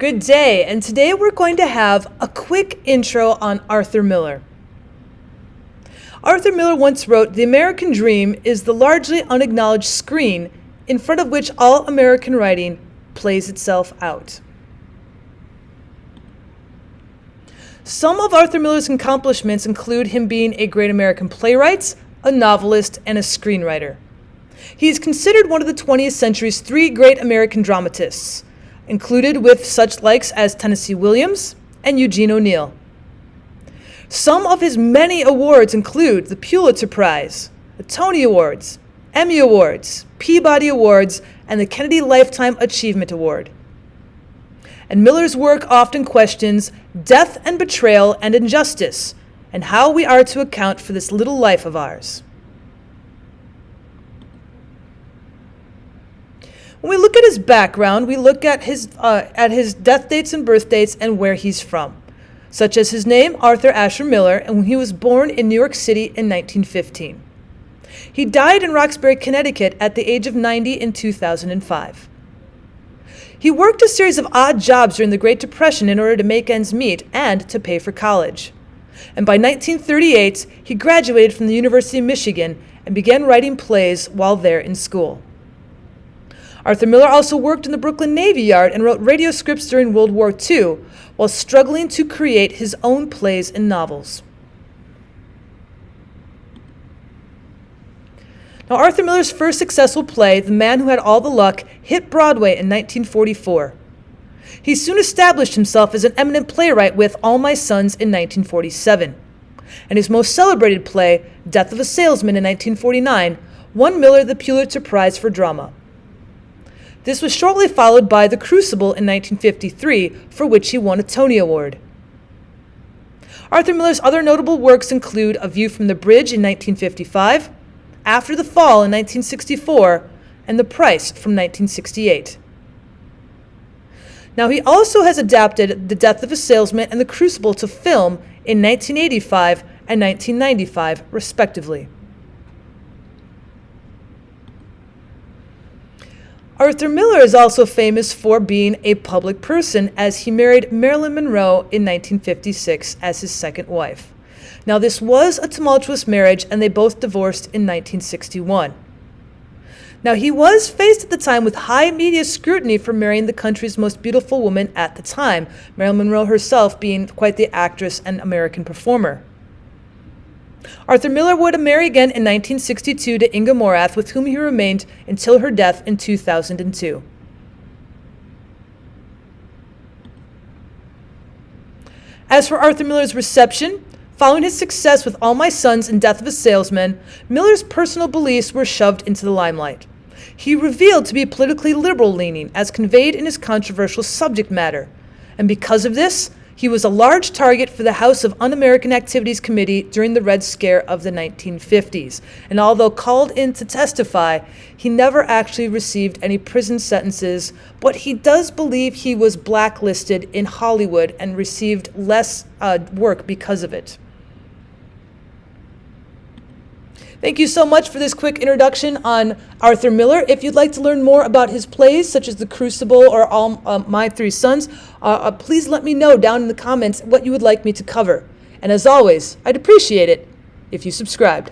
Good day, and today we're going to have a quick intro on Arthur Miller. Arthur Miller once wrote, "The American dream is the largely unacknowledged screen in front of which all American writing plays itself out." Some of Arthur Miller's accomplishments include him being a great American playwright, a novelist, and a screenwriter. He is considered one of the 20th century's three great American dramatists, included with such likes as Tennessee Williams and Eugene O'Neill. Some of his many awards include the Pulitzer Prize, the Tony Awards, Emmy Awards, Peabody Awards, and the Kennedy Lifetime Achievement Award. And Miller's work often questions death and betrayal and injustice, and how we are to account for this little life of ours. When we look at his background, we look at his death dates and birth dates and where he's from, such as his name, Arthur Asher Miller, and when he was born in New York City in 1915. He died in Roxbury, Connecticut at the age of 90 in 2005. He worked a series of odd jobs during the Great Depression in order to make ends meet and to pay for college. And by 1938, he graduated from the University of Michigan and began writing plays while there in school. Arthur Miller also worked in the Brooklyn Navy Yard and wrote radio scripts during World War II while struggling to create his own plays and novels. Now, Arthur Miller's first successful play, The Man Who Had All the Luck, hit Broadway in 1944. He soon established himself as an eminent playwright with All My Sons in 1947. And his most celebrated play, Death of a Salesman in 1949, won Miller the Pulitzer Prize for Drama. This was shortly followed by The Crucible in 1953, for which he won a Tony Award. Arthur Miller's other notable works include A View from the Bridge in 1955, After the Fall in 1964, and The Price from 1968. Now, he also has adapted The Death of a Salesman and The Crucible to film in 1985 and 1995, respectively. Arthur Miller is also famous for being a public person, as he married Marilyn Monroe in 1956 as his second wife. Now, this was a tumultuous marriage, and they both divorced in 1961. Now, he was faced at the time with high media scrutiny for marrying the country's most beautiful woman at the time, Marilyn Monroe herself being quite the actress and American performer. Arthur Miller would marry again in 1962 to Inga Morath, with whom he remained until her death in 2002. As for Arthur Miller's reception, following his success with All My Sons and Death of a Salesman, Miller's personal beliefs were shoved into the limelight. He revealed to be politically liberal-leaning, as conveyed in his controversial subject matter, and because of this, he was a large target for the House of Un-American Activities Committee during the Red Scare of the 1950s. And although called in to testify, he never actually received any prison sentences, but he does believe he was blacklisted in Hollywood and received less work because of it. Thank you so much for this quick introduction on Arthur Miller. If you'd like to learn more about his plays, such as The Crucible or All My Three Sons, please let me know down in the comments what you would like me to cover. And as always, I'd appreciate it if you subscribed.